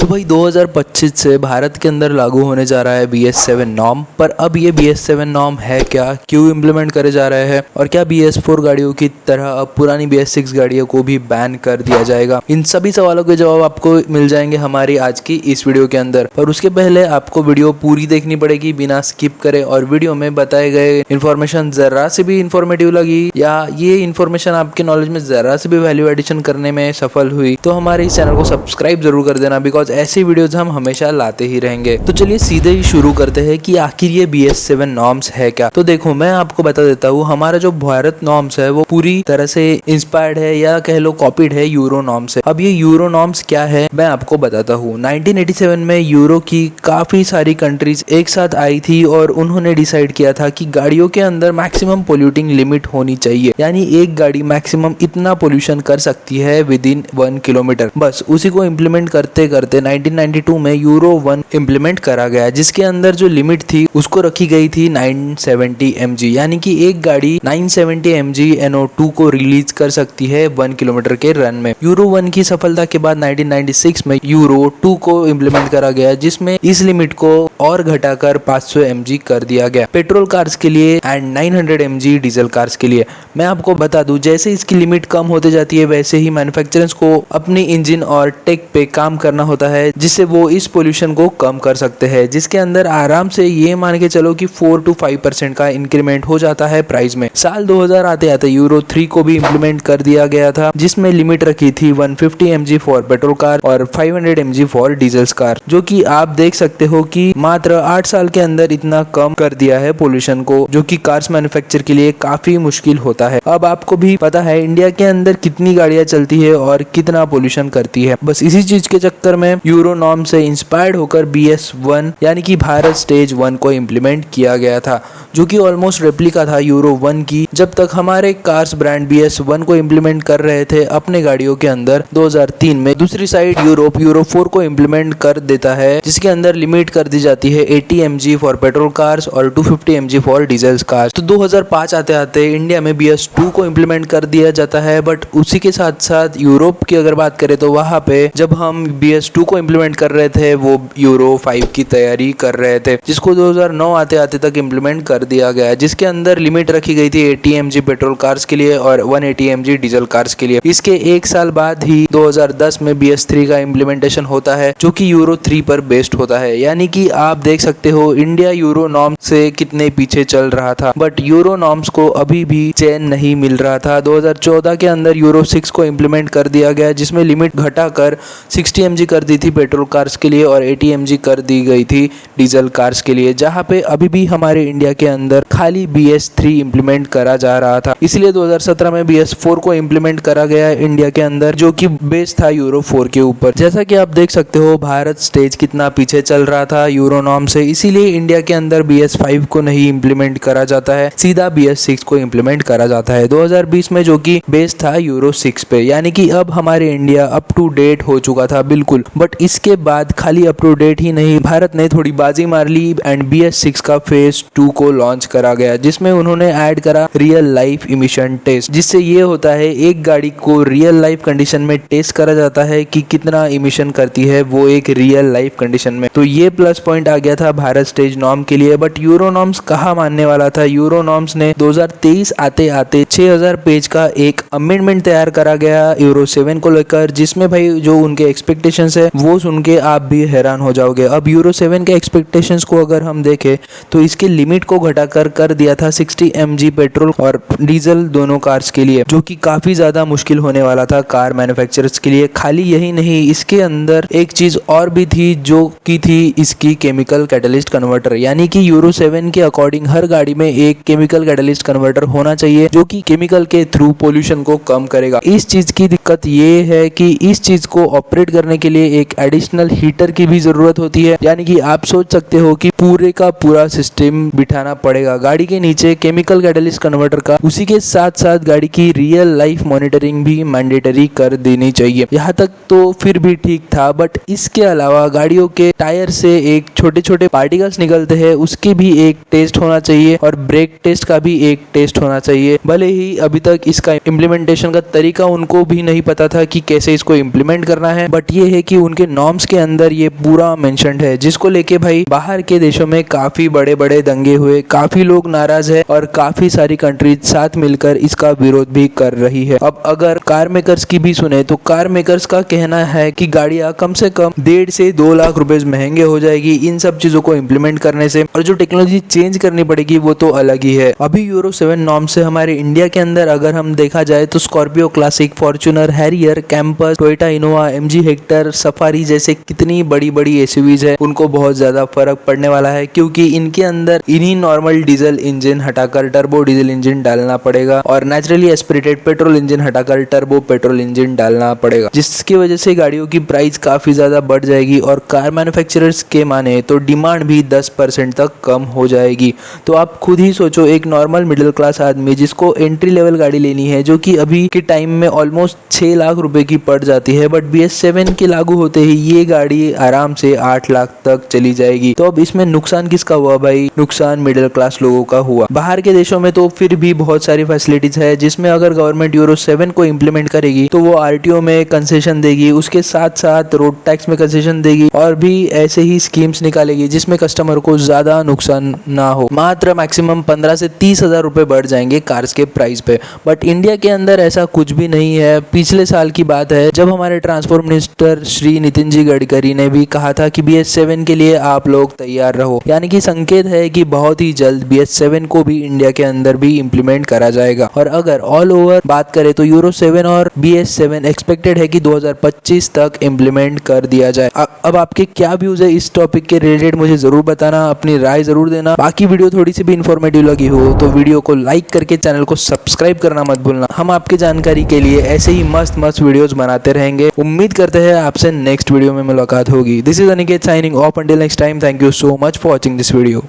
तो भाई 2025 से भारत के अंदर लागू होने जा रहा है BS7 नॉर्म। पर अब ये BS7 नॉर्म है क्या, क्यों इम्प्लीमेंट करे जा रहे हैं और क्या BS4 गाड़ियों की तरह अब पुरानी BS6 गाड़ियों को भी बैन कर दिया जाएगा, इन सभी सवालों के जवाब आपको मिल जाएंगे हमारी आज की इस वीडियो के अंदर। पर उसके पहले आपको वीडियो पूरी देखनी पड़ेगी बिना स्किप करे, और वीडियो में बताए गए इन्फॉर्मेशन जरा से भी इंफॉर्मेटिव लगी या ये इन्फॉर्मेशन आपके नॉलेज में जरा से भी वैल्यू एडिशन करने में सफल हुई तो हमारे इस चैनल को सब्सक्राइब जरूर कर देना, बिकॉज ऐसी वीडियोस हम हमेशा लाते ही रहेंगे। तो चलिए सीधे ही शुरू करते हैं कि आखिर ये BS7 नॉर्म्स है क्या। तो देखो मैं आपको बता देता हूँ, हमारा जो भारत नॉर्म्स है वो पूरी तरह से इंस्पायर्ड है या कह लो कॉपीड है यूरो नॉर्म से। अब ये यूरो नॉर्म्स क्या है मैं आपको बताता हूँ। 1987 में यूरो की काफी सारी कंट्रीज एक साथ आई थी और उन्होंने डिसाइड किया था कि गाड़ियों के अंदर मैक्सिमम पोल्यूटिंग लिमिट होनी चाहिए, यानी एक गाड़ी मैक्सिमम इतना पोल्यूशन कर सकती है विद इन 1 किलोमीटर। बस उसी को इम्प्लीमेंट करते करते 1992 में यूरो 1 इम्प्लीमेंट करा गया, जिसके अंदर जो लिमिट थी उसको रखी गई थी 970 mg, यानी कि एक गाड़ी 970 mg NO2 को रिलीज कर सकती है 1 किलोमीटर के रन में। यूरो 1 की सफलता के बाद 1996 में यूरो 2 को इम्प्लीमेंट करा गया, जिसमें इस लिमिट को और घटाकर 500 mg कर दिया गया पेट्रोल कार्स के लिए एंड 900 mg डीजल कार्स के लिए। मैं आपको बता दूं, जैसे इसकी लिमिट कम होते जाती है वैसे ही मैन्युफैक्चरर्स को अपनी इंजन और टेक पे काम करना होता है, जिससे वो इस पोल्यूशन को कम कर सकते हैं, जिसके अंदर आराम से ये मान के चलो कि 4 to 5% का इंक्रीमेंट हो जाता है प्राइस में। साल 2000 आते आते यूरो 3 को भी इम्प्लीमेंट कर दिया गया था, जिसमें लिमिट रखी थी 150 mg फॉर पेट्रोल कार और 500 mg फॉर डीजल कार, जो कि आप देख सकते हो कि मात्र 8 साल के अंदर इतना कम कर दिया है पोल्यूशन को, जो कि कार्स मैन्युफैक्चर के लिए काफी मुश्किल होता है। अब आपको भी पता है इंडिया के अंदर कितनी गाड़ियां चलती है और कितना पोल्यूशन करती है। बस इसी चीज के चक्कर में यूरो नॉर्म से इंस्पायर्ड होकर BS1 यानी कि भारत स्टेज 1 को इम्प्लीमेंट किया गया था, जो कि ऑलमोस्ट रेप्लिका था यूरो 1 की। जब तक हमारे कार्स ब्रांड BS1 को इम्प्लीमेंट कर रहे थे अपने गाड़ियों के अंदर, 2003 में दूसरी साइड यूरोप यूरो 4 को इम्प्लीमेंट कर देता है, जिसके अंदर लिमिट कर दी जाती है 80 mg फॉर पेट्रोल कार्स और 250 mg फॉर डीजल कार्स। तो 2005 आते आते इंडिया में BS2 को इम्प्लीमेंट कर दिया जाता है, बट उसी के साथ साथ यूरोप की अगर बात करें तो वहां पे जब हम BS2 को इम्प्लीमेंट कर रहे थे वो यूरो 5 की तैयारी कर रहे थे, जिसको 2009 आते आते तक इम्प्लीमेंट कर दिया गया, जिसके अंदर लिमिट रखी गई थी 80 mg पेट्रोल कार्स के लिए और 180 mg डीजल कार्स के लिए। इसके एक साल बाद ही 2010 में BS3 का इम्प्लीमेंटेशन होता है, जो कि यूरो 3 पर बेस्ड होता है। यानी कि आप देख सकते हो इंडिया यूरो नॉर्म से कितने पीछे चल रहा था, बट यूरो नॉर्म्स को अभी भी चैन नहीं मिल रहा था। 2014 के अंदर यूरो 6 को इम्प्लीमेंट कर दिया गया, जिसमें लिमिट घटाकर 60 mg कर दी थी पेट्रोल कार्स के लिए और 80 mg कर दी गई थी डीजल कार्स के लिए, जहां पे अभी भी हमारे इंडिया के अंदर खाली BS3 इम्प्लीमेंट करा जा रहा था। इसलिए 2017 में BS4 को इम्प्लीमेंट करा गया इंडिया के अंदर, जो कि बेस था यूरो 4 के ऊपर। जैसा कि आप देख सकते हो भारत स्टेज कितना पीछे चल रहा था यूरो नॉर्म से, इसीलिए इंडिया के अंदर BS5 को नहीं इम्प्लीमेंट करा जाता है, सीधा BS6 को इम्प्लीमेंट करा जाता है 2020 में, जो कि बेस था यूरो 6 पे। यानी कि अब हमारे इंडिया अप टू डेट हो चुका था बिल्कुल। बट इसके बाद खाली अप टू डेट ही नहीं, भारत ने थोड़ी बाजी मार ली एंड BS6 का फेज 2 को लॉन्च करा गया, जिसमें उन्होंने ऐड करा रियल लाइफ इमिशन टेस्ट, जिससे ये होता है एक गाड़ी को रियल लाइफ कंडीशन में टेस्ट करा जाता है कि कितना इमिशन करती है वो एक रियल लाइफ कंडीशन में। तो ये प्लस पॉइंट आ गया था भारत स्टेज नॉर्म के लिए। बट यूरो नॉर्म्स कहाँ मानने वाला था। यूरो नॉर्म्स ने 2023 आते आते 6000 पेज का एक अमेंडमेंट तैयार करा गया यूरो 7 को लेकर, जिसमें भाई जो उनके एक्सपेक्टेशंस है वो सुन के आप भी हैरान हो जाओगे। अब यूरो 7 के एक्सपेक्टेशंस को अगर हम देखें तो इसके लिमिट को घटाकर कर दिया था 60 mg पेट्रोल और डीजल दोनों कार्स के लिए, जो कि काफी ज्यादा मुश्किल होने वाला था कार मैन्युफैक्चरर्स के लिए। खाली यही नहीं, इसके अंदर एक चीज और भी थी, जो की थी इसकी केमिकल कैटलिस्ट कन्वर्टर, यानी कि यूरो 7 के अकॉर्डिंग हर गाड़ी में एक केमिकल कैटलिस्ट कन्वर्टर होना चाहिए, जो कि केमिकल के थ्रू पोल्यूशन को कम करेगा। इस चीज की दिक्कत ये है कि इस चीज को ऑपरेट करने के लिए एक एडिशनल हीटर की भी जरूरत होती है, यानी कि आप सोच सकते हो कि पूरे का पूरा सिस्टम बिठाना पड़ेगा गाड़ी के नीचे केमिकल कैटलिस्ट कन्वर्टर का। उसी के साथ साथ गाड़ी की रियल लाइफ मॉनिटरिंग भी मैंडेटरी कर देनी चाहिए। यहाँ तक तो फिर भी ठीक था, बट इसके अलावा गाड़ियों के टायर से एक छोटे छोटे पार्टिकल्स निकलते हैं, उसकी भी एक टेस्ट होना चाहिए और ब्रेक टेस्ट का भी एक टेस्ट होना चाहिए। भले ही अभी तक इसका इम्प्लीमेंटेशन का तरीका उनको भी नहीं पता था कि कैसे इसको इम्प्लीमेंट करना है, बट ये है कि उनके नॉर्म्स के अंदर ये पूरा मेंशन्ड है, जिसको लेके भाई बाहर के देशों में काफी बड़े बड़े दंगे हुए, काफी लोग नाराज है और काफी सारी कंट्रीज साथ मिलकर इसका विरोध भी कर रही है। अब अगर कार मेकर्स की भी सुने तो कार मेकर्स का कहना है कि गाड़ियां कम से कम 1.5 से 2 लाख रुपए महंगे हो जाएगी इन सब चीजों को इम्प्लीमेंट करने से, और जो टेक्नोलॉजी चेंज करनी पड़ेगी वो तो अलग ही है। अभी यूरो 7 नॉर्म से हमारे इंडिया के अंदर अगर हम देखा जाए तो Scorpio classic, Fortuner, Harrier, campus, Toyota Innova, MG Hector, safari जैसे कितनी बड़ी बड़ी एसयूवीज है उनको बहुत ज्यादा फर्क पड़ने वाला है, क्योंकि इनके अंदर इन्हीं नॉर्मल डीजल इंजन हटाकर टर्बो डीजल इंजन डालना पड़ेगा और नेचुरली एस्पिरेटेड पेट्रोल इंजन हटाकर टर्बो पेट्रोल इंजन डालना पड़ेगा, जिसकी वजह से गाड़ियों की प्राइस काफी ज्यादा बढ़ जाएगी और कार मैन्युफैक्चरर्स के माने तो डिमांड भी 10% तक कम हो जाएगी। तो आप खुद ही सोचो, एक नॉर्मल मिडिल क्लास आदमी जिसको एंट्री लेवल गाड़ी लेनी है जो कि अभी के टाइम में ऑलमोस्ट 6 लाख रुपए की पड़ जाती है, बट BS7 के लागू होते ही ये गाड़ी आराम से 8 लाख तक चली जाएगी। तो अब इसमें नुकसान किसका हुआ भाई? नुकसान मिडिल क्लास लोगों का हुआ। बाहर के देशों में तो फिर भी बहुत सारी फैसिलिटीज है, जिसमें अगर गवर्नमेंट यूरो 7 को इम्प्लीमेंट करेगी तो वो RTO में कंसेशन देगी, उसके साथ साथ रोड टैक्स में कंसेशन देगी और भी ऐसे ही स्कीम्स निकालेगी जिसमें कस्टमर को ज्यादा नुकसान ना हो। मात्र मैक्सिमम 15 से 30 हजार रुपए बढ़ जाएंगे कार्स के प्राइस पे। बट इंडिया के अंदर ऐसा कुछ भी नहीं है। पिछले साल की बात है जब हमारे ट्रांसपोर्ट मिनिस्टर श्री नितिन जी गडकरी ने भी कहा था कि BS7 के लिए आप लोग तैयार रहो, यानी कि संकेत है कि बहुत ही जल्द BS7 को भी इंडिया के अंदर भी इम्प्लीमेंट करा जाएगा। और अगर ऑल ओवर बात करें तो यूरो 7 और BS7 एक्सपेक्टेड है कि 2025 तक इम्प्लीमेंट कर दिया जाए। अब आपके क्या व्यूज है इस टॉपिक के रिलेटेड मुझे जरूर बताना, अपनी राय जरूर देना। बाकी वीडियो थोड़ी सी भी इन्फॉर्मेटिव लगी हो तो वीडियो को लाइक करके चैनल को सब्सक्राइब करना मत भूलना। हम आपकी जानकारी के लिए ऐसे ही मस्त मस्त वीडियोस बनाते रहेंगे। उम्मीद करते हैं आपसे नेक्स्ट वीडियो में मुलाकात होगी। This is Aniket signing off. Until next time, thank you so much for watching this video.